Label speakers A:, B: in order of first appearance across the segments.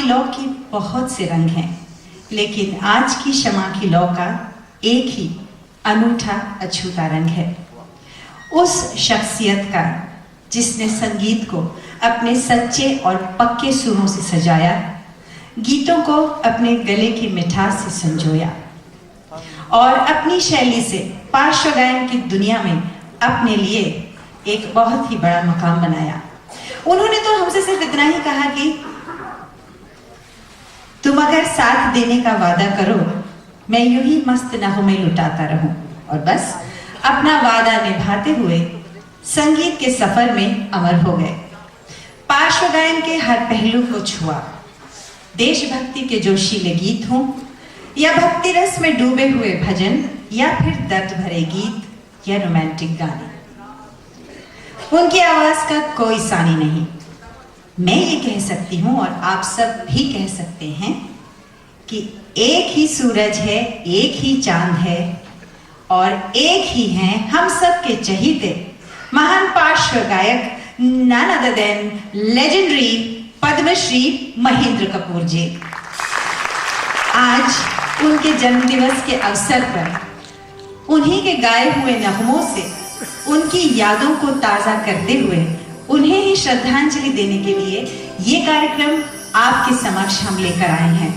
A: लौ के बहुत से रंग हैं, लेकिन आज की क्षमा की लौ का एक ही अनूठा अछूता रंग है। उस शख्सियत का जिसने संगीत को अपने सच्चे और पक्के सुरों से सजाया, गीतों को अपने गले की मिठास से संजोया और अपनी शैली से पार्श्व गायन की दुनिया में अपने लिए एक बहुत ही बड़ा मकाम बनाया। उन्होंने तो हमसे सिर्फ इतना ही कहा कि तुम अगर साथ देने का वादा करो, मैं यूं ही मस्त नगों में लुटाता रहूं। और बस अपना वादा निभाते हुए संगीत के सफर में अमर हो गए। पार्श्व गायन के हर पहलू को छुआ, देशभक्ति के जोशीले गीत हों या भक्ति रस में डूबे हुए भजन या फिर दर्द भरे गीत या रोमांटिक गाने, उनकी आवाज का कोई सानी नहीं। मैं ये कह सकती हूँ और आप सब भी कह सकते हैं कि एक ही सूरज है, एक ही चांद है और एक ही हैं हम सब के चहीते महान पार्श्व गायक none other than legendary Padmashri Mahendra Kapoor जी। आज उनके जन्मदिवस के अवसर पर उन्हीं के गाए हुए नगमों से उनकी यादों को ताजा करते हुए उन्हें ही श्रद्धांजलि देने के लिए ये कार्यक्रम आपके समक्ष हम लेकर आए हैं।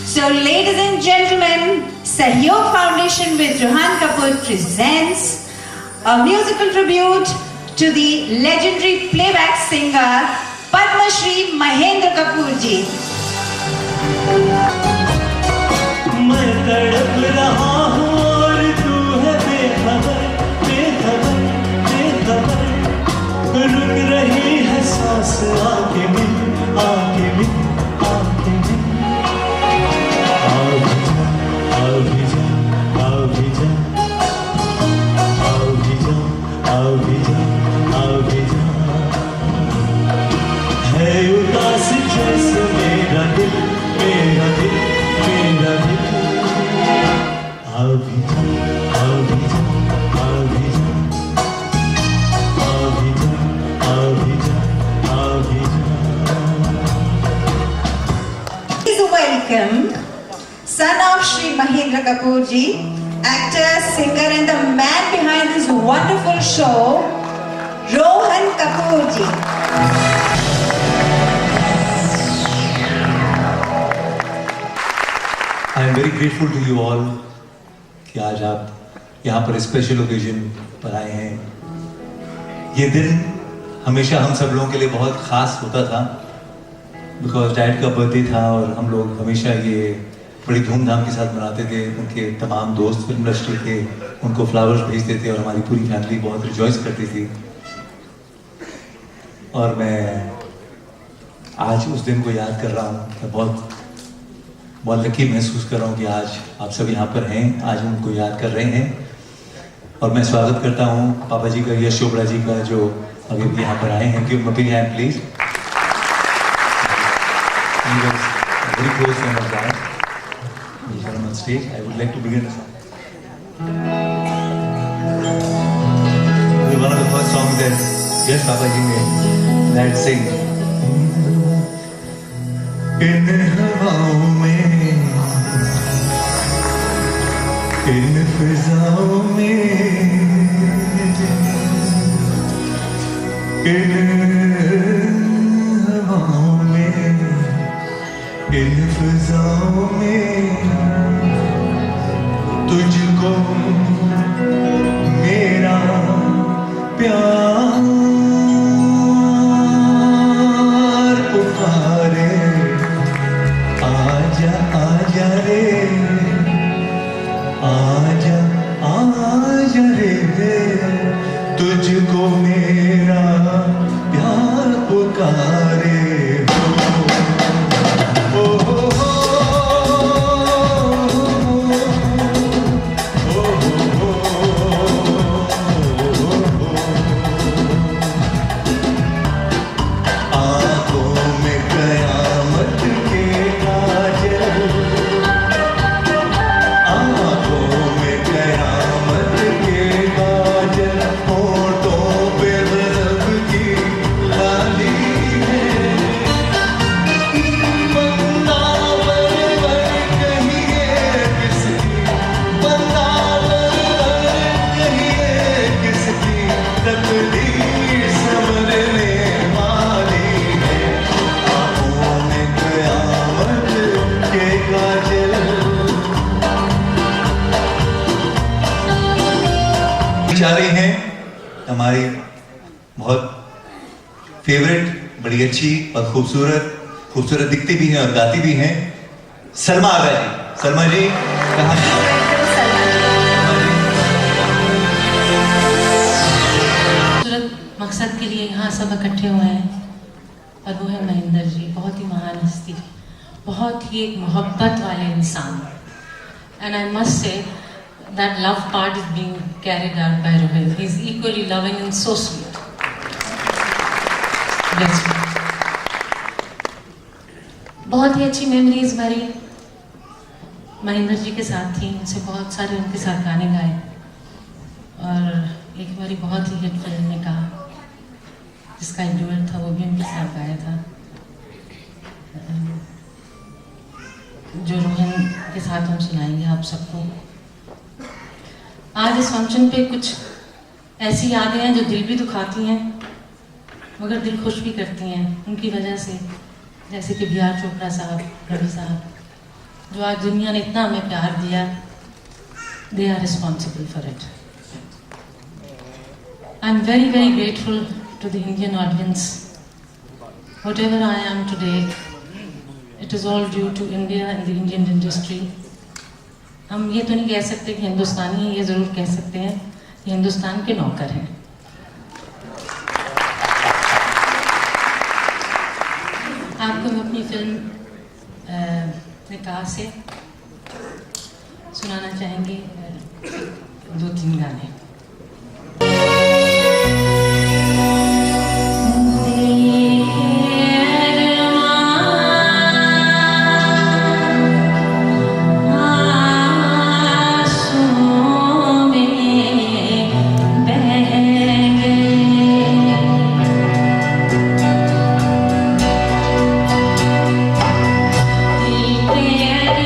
A: So ladies and gentlemen, Sahyog Foundation with Rohan Kapoor presents a musical tribute to the legendary playback singer Padma Shri Mahendra Kapoor ji.
B: मैं तड़प रहा हूँ और तू है बेखबर, बेखबर, बेखबर। रुक रही है सांस आके मिल, आके मिल, आके मिल, आके
A: son of Shri Mahendra Kapoor ji, actor, singer and the man behind this wonderful show, Rohan Kapoor ji.
C: I am very grateful to you all कि आज आप यहाँ पर स्पेशल ओकेजन पर आए हैं। ये दिन हमेशा हम सब लोगों के लिए बहुत ख़ास होता था, बिकॉज डैड का बर्थडे था और हम लोग हमेशा ये बड़ी धूमधाम के साथ मनाते थे। उनके तमाम दोस्त फिल्म इंडस्ट्री के उनको फ्लावर्स भेजते थे और हमारी पूरी फैमिली बहुत रिजॉइस करती थी। और मैं आज उस दिन को याद कर रहा हूँ, मैं बहुत लकी महसूस कर रहा हूँ कि आज आप सब यहाँ पर हैं, आज हम उनको याद कर रहे हैं। और मैं स्वागत करता हूँ पापा जी का, यश चोपड़ा जी का, जो अभी भी यहाँ पर आए हैं। Give a big hand please. Very close friend of Dad. He's on stage. I would like to begin the song. This is one of the first songs that Yash Papa ji made. Dad sing. इन हवाओं में, इन फिजाओं में, इन हवाओं में, इन फिजाओं में तुझको मेरा प्यार पुकारे। आजा आजा रे, आजा आजा रे, तुझको मेरा प्यार पुकारे। रही हैं हमारी बहुत फेवरेट, बड़ी अच्छी और खूबसूरत दिखती भी हैं और गाती भी हैं, सलमा आगा जी। सलमा जी कहाँ
D: खूबसूरत मकसद के लिए यहाँ सब इकट्ठे हुए हैं और वो है महेंद्र जी। बहुत ही महान हस्ती, बहुत ही एक मोहब्बत वाले इंसान। And I must say that love part is being carried out by Rohit. He's equally loving and so sweet. Yes. बहुत ही अच्छी मेमोरीज मेरी महेंद्र जी के साथ थी। उनसे बहुत सारे उनके साथ गाने गाए और एक बारी बहुत ही हिट फिल्म में कहा जिसका इंटरव्यू था वो भी उनके साथ गाया था, जो रोहन के साथ हम सुनाएंगे आप सबको। आज इस फंक्शन पे कुछ ऐसी यादें हैं जो दिल भी दुखाती हैं मगर दिल खुश भी करती हैं उनकी वजह से, जैसे कि बी आर चोपड़ा साहब, रवि साहब, जो आज दुनिया ने इतना हमें प्यार दिया, they are responsible for it. I am very very grateful to the Indian audience. Whatever I am today, it is all due to India and the Indian industry. हम ये तो नहीं कह सकते कि हिंदुस्तानी हैं, ये ज़रूर कह सकते हैं कि हिंदुस्तान के नौकर हैं। आपको मैं अपनी फिल्म निकाह से सुनाना चाहेंगे 2-3 गाने।
E: तेरे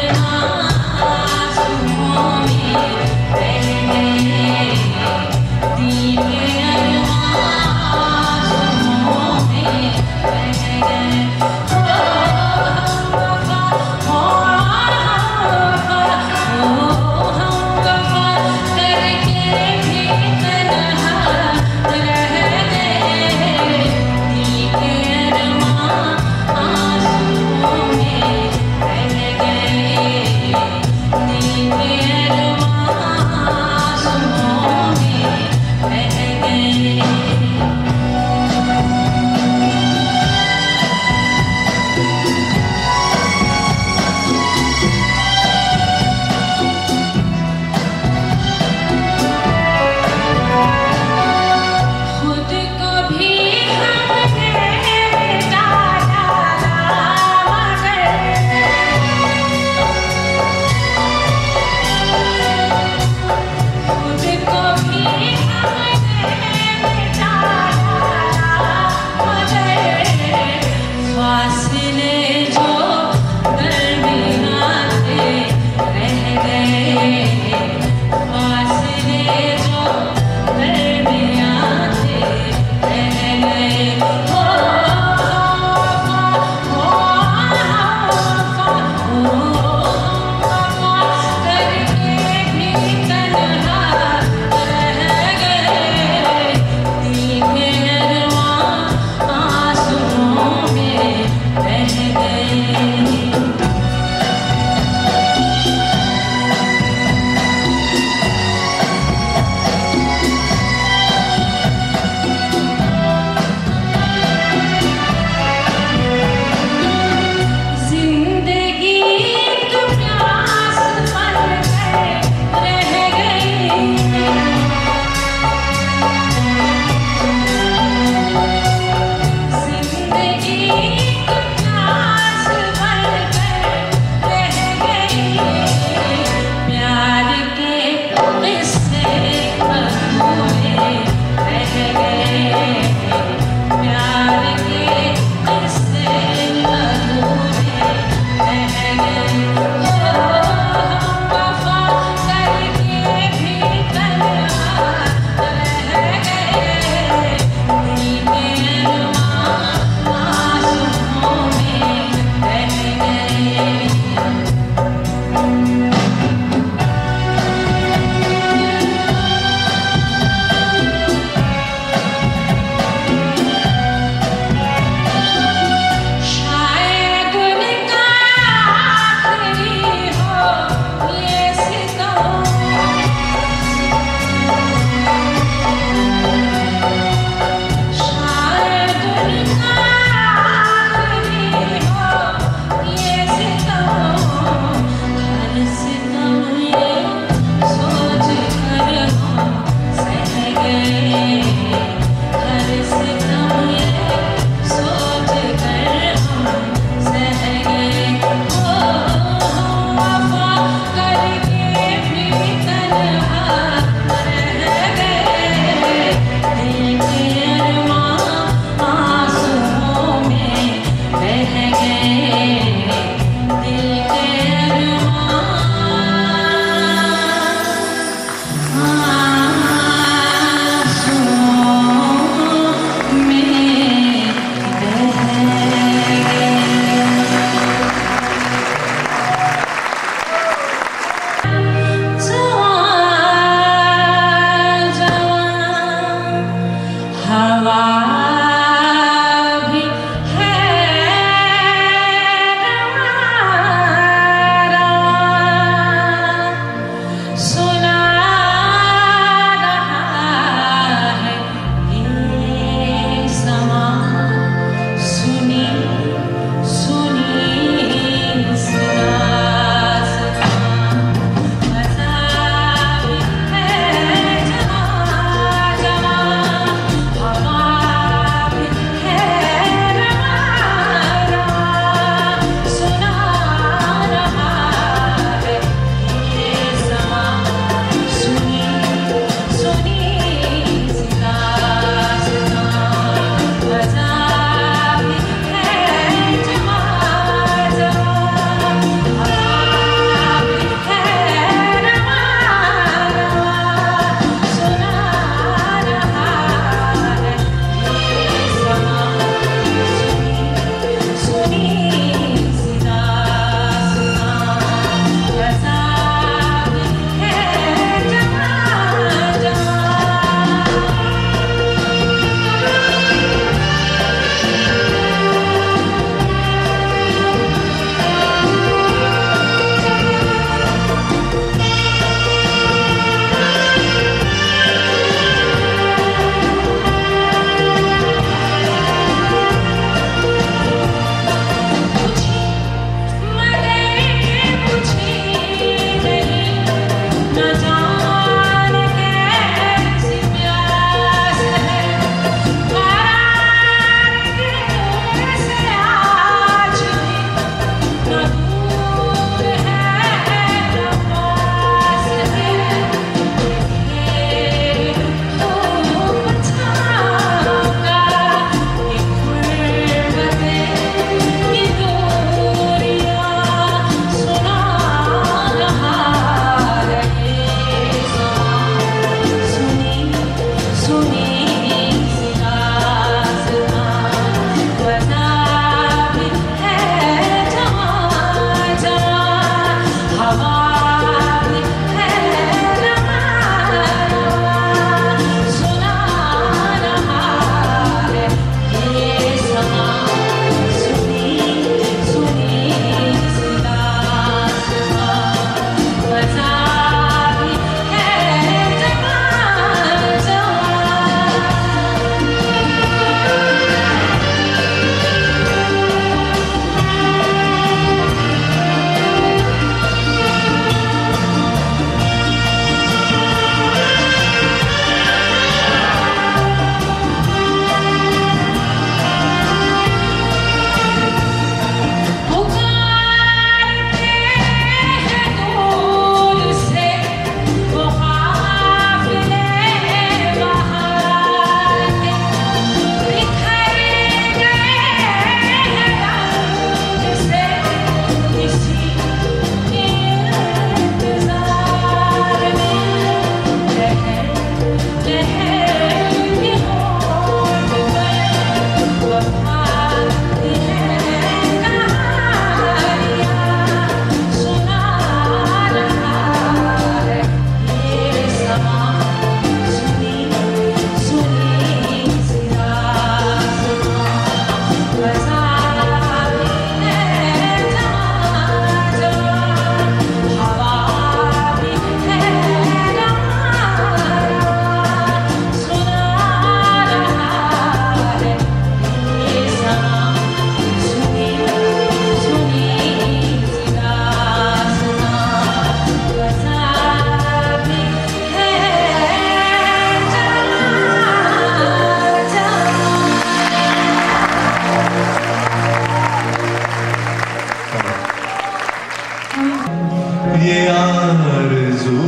C: आरज़ू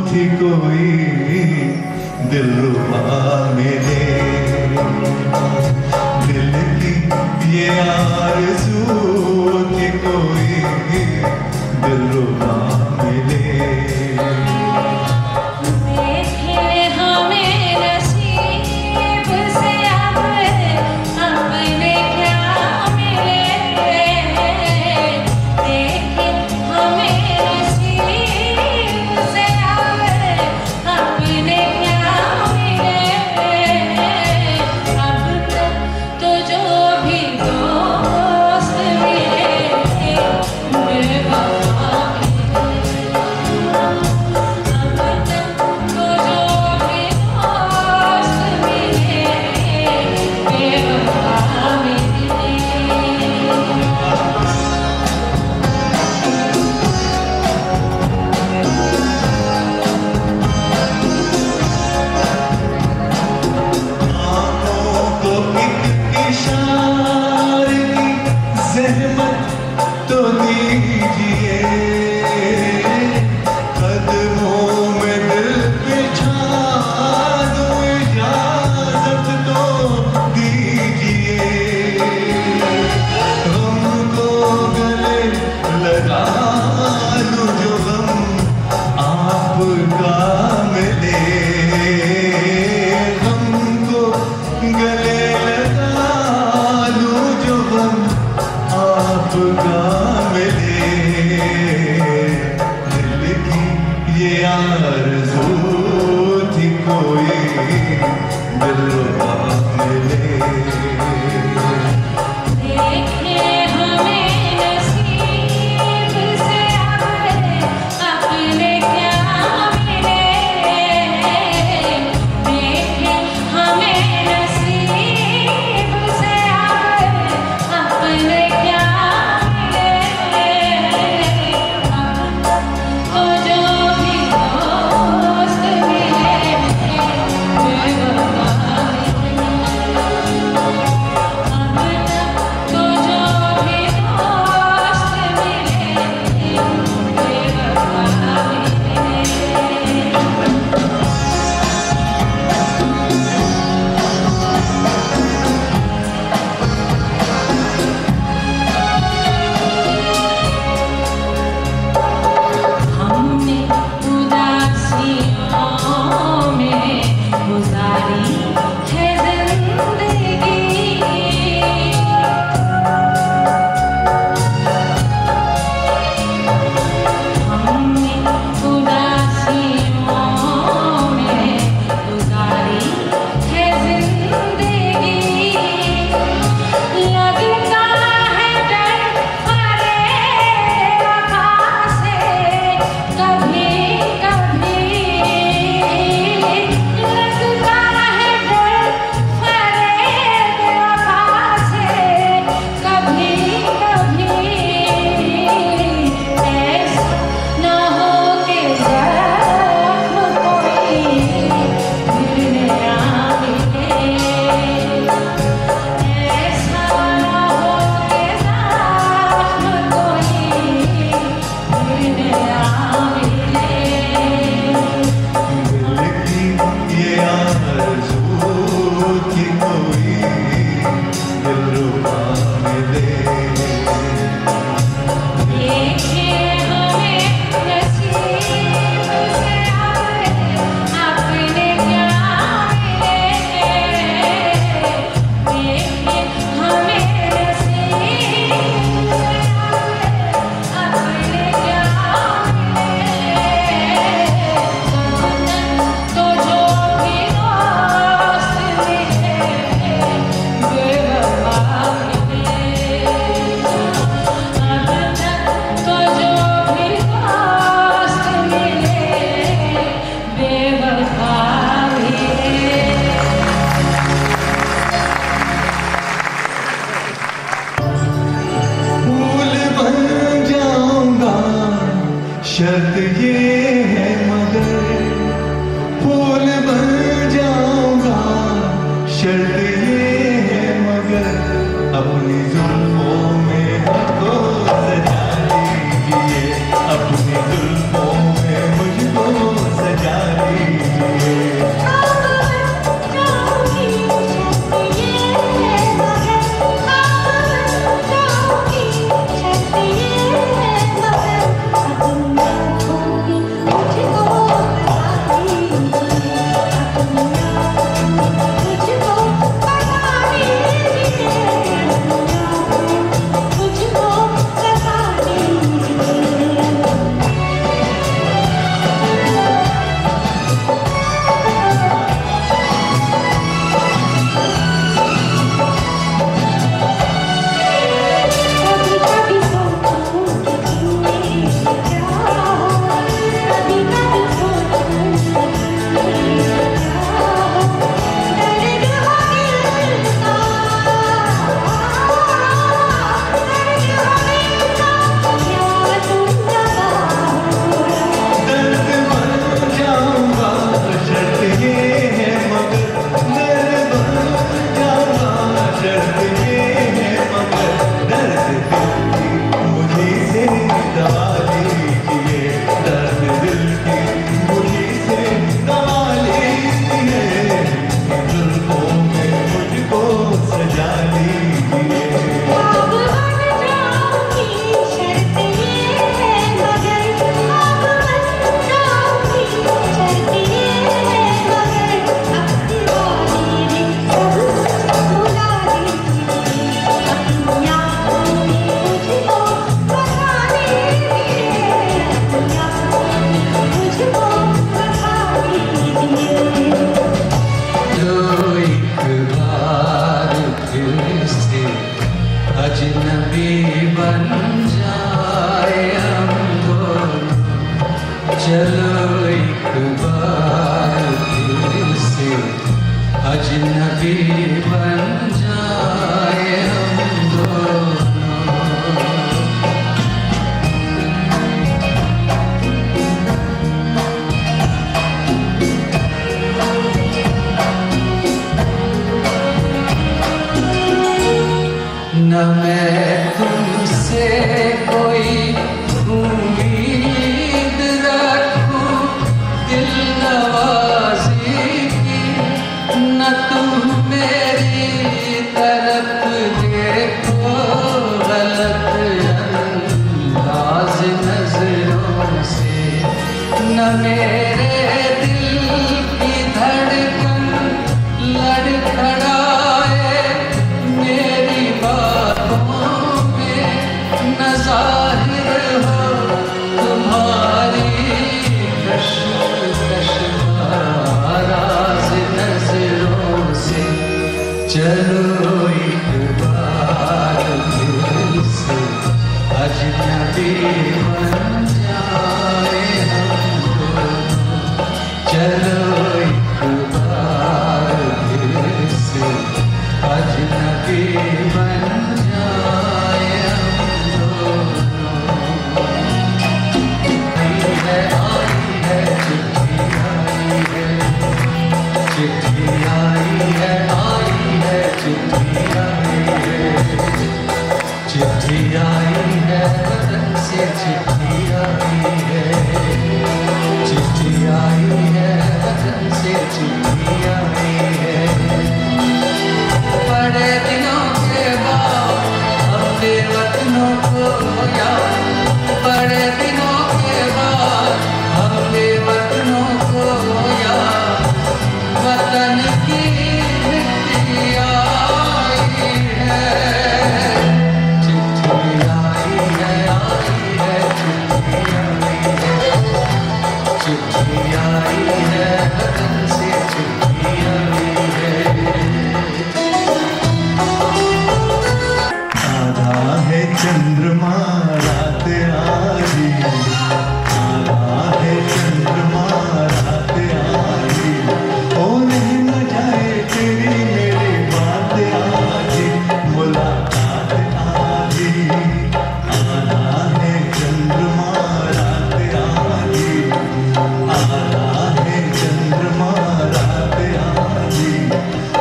C: थी कोई दिलरुबा मिले, दिल की ये आरज़ू थी कोई दिलरुबा मिले।
D: देखे हमें नसीब से अब अपने क्या मिले, देखे हमें नसीब से अब अपने क्या मिले। अब तक तो जो भी दोस्त मिले बेवफा
C: तो दीजिए कदमों में दिल बिछा दो, इजाजत तो दीजिए हमको गले लगा लो जो हम आपका मिले, हमको गले लगा लो जो हम आपका मिले। दिल की ये आरज़ू थी कोई दिलरुबा मिले।
D: देखे हमें नसीब से अब अपने क्या मिले, देखे हमें नसीब से अब अपने क्या मिले। अब तो जो भी दोस्त मिले बेवफा मिले। तो जो भी दोस्त मिले बेवफा मिले। हमने उदासियों में गुजारी है जिंदगी, हमने उदासियों में गुजारी है जिंदगी। लगता है डर फरेबा से कभी कभी, लगता है डर फरेबा से कभी कभी। ऐसा न हो कि जख्म कोई दिल न मिले, ऐसा न हो कि जख्म कोई दिल न मिले।
C: दिल की ये आरज़ू थी कोई दिलरुबा मिले।
D: देखे हमें नसीब से अपने क्या मिले, देखे हमें नसीब से अपने क्या मिले। तो जो भी दोस्त मिले बेवफा मिले। तो जो भी दोस्त मिले बेवफा मिले।
C: फूल बन जाऊंगा शर्त ये है मगर, फूल बन जाऊंगा शर्त ये है मगर, अपनी जुल्फों में हमको सजा दीजिए, अपनी
E: चलो एक बार फिर से अजनबी बन जाए हम दोनों। न मैं तुमसे कोई उम्मीद रखूं दिल नवाज़ी की, न तुम मेरी तरफ देखो गलत अंदाज नजरों से, न मेरे दिल की धड़कन लड़खड़ाए मेरी बातों में, न ज़ाहिर हो तुम्हारी कश्मकश नाराज़ नज़रों से। चलो एक बार फिर से अजनबी बन जाए हम दोनों। चलो एक बार फिर से अजनबी बन जाए हम दोनों। आई है चिट्ठी आई है, चिट्ठी आई है, आई है चिट्ठी आई है, चिट्ठी आई है वतन से चिट्ठी आई है, चिट्ठी आई है वतन से चिट्ठी आई है। बड़े दिनों के बाद अपने वतनों को याद, बड़े दिनों के बाद अपने वतनों को याद, वतन की मिट्टी आई है, चिट्ठी आई है चिट्ठी आई है, चिट्ठी आई है वतन से चिट्ठी आई है।
B: आधा है चंद्रमा रात आधी, आधा है चंद्रमा रात आधी, ओ नहीं न जाए तेरी मेरी बात आधी, मुलाकात आधी। आधा है चंद्रमा रात आधी, आधा है चंद्रमा रात आधी,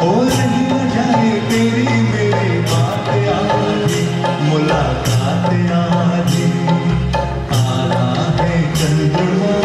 B: ओ नहीं न जाए तेरी मेरी बात आधी, मुलाकात आधी। आधा है चंद्रमा।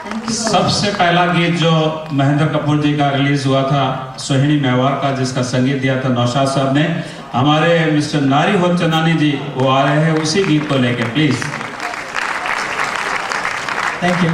D: Thank
F: सबसे पहला गीत जो महेंद्र कपूर जी का रिलीज हुआ था सोहिनी मेवाड़ का, जिसका संगीत दिया था नौशाद साहब ने, हमारे मिस्टर नारी होत चंदानी जी वो आ रहे हैं उसी गीत को लेके, प्लीज।
G: Thank you.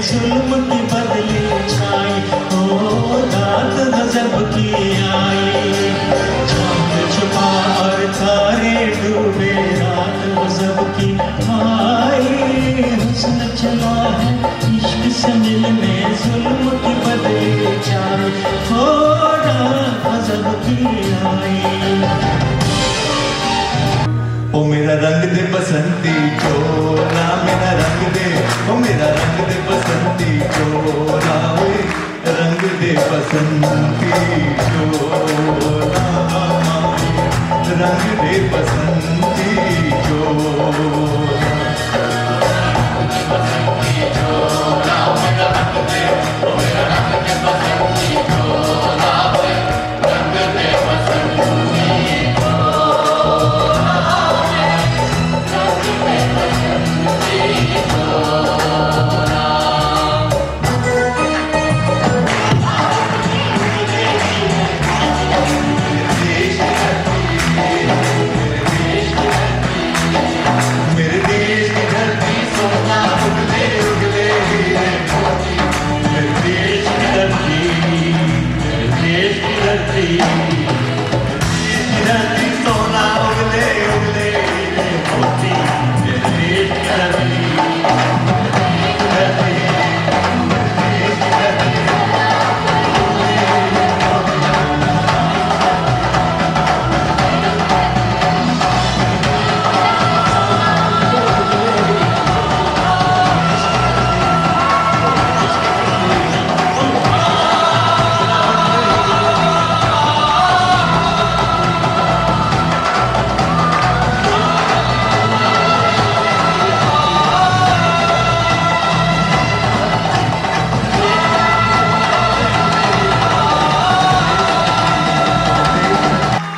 B: जुल्म की बदली छाई, ओ रात गजब की आई। चांद छुपा और तारे डूबे, रात गजब की आई। हुस्न चला है इश्क से मिलने, जुल्म की बदली छाई, ओ रात गजब की आई। ओ मेरा रंग दे बसंती चोला, मेरा रंग दे, ओ मेरा रंग दे बसंती चोला, वे रंग दे बसंती चोला, रंग दे बसंती चोला।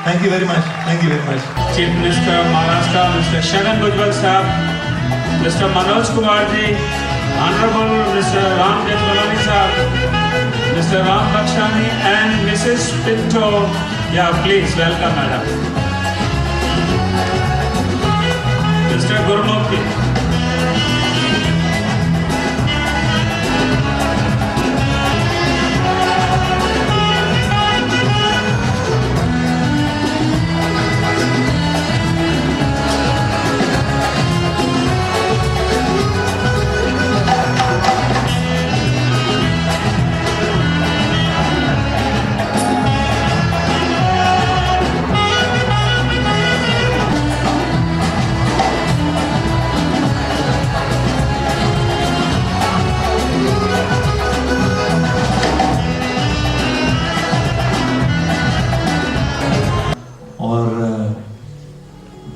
B: Thank you very much. Thank you very much.
F: Chief Minister of Maharashtra, Mr. Shagan Bhujbal Sahab, Mr. Manoj Kumar ji, Honorable Mr. Ram Jethmalani Sahab, Mr. Ram Lakshani and Mrs. Pinto. Yeah, please welcome madam. Mr. Gurmukhi.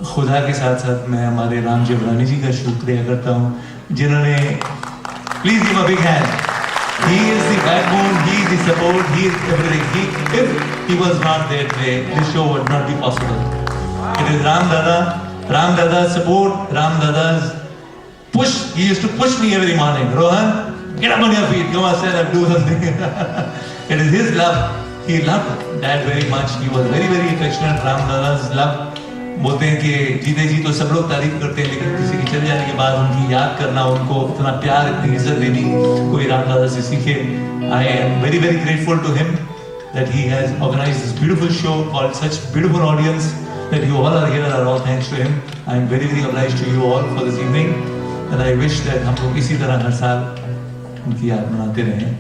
C: खुदा के साथ साथ मैं हमारे राम जेवलानी जी का शुक्रिया करता हूँ, जिन्होंने, please give a big hand, he is the backbone, he is the support, he is everything. If he was not there today, this show would not be possible. It is Ram Dada support, Ram Dada's push. He used to push me every morning. Rohan, get up on your feet, come on, stand up, do something. It is his love. He loved Dad very much. He was very, very affectionate. Ram Dada's love. बोलते हैं कि जीते जी तो सब लोग तारीफ करते हैं, लेकिन किसी के चले जाने के बाद उनकी याद करना, उनको इतना प्यार, इतनी इज्जत देनी, कोई राम दादा से सीखे। I am very, very grateful to him that he has organized this beautiful show, called such beautiful audience, that you all are here are all thanks to him. I am very, very obliged to you all for this evening, and I wish that हम लोग इसी तरह हर साल उनकी याद मनाते रहें।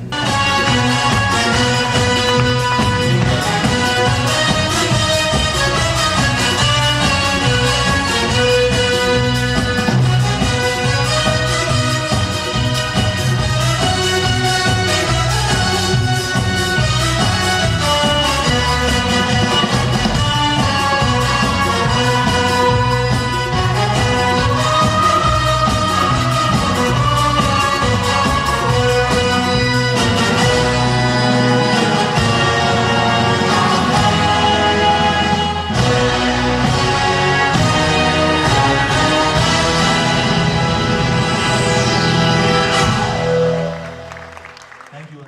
B: Thank you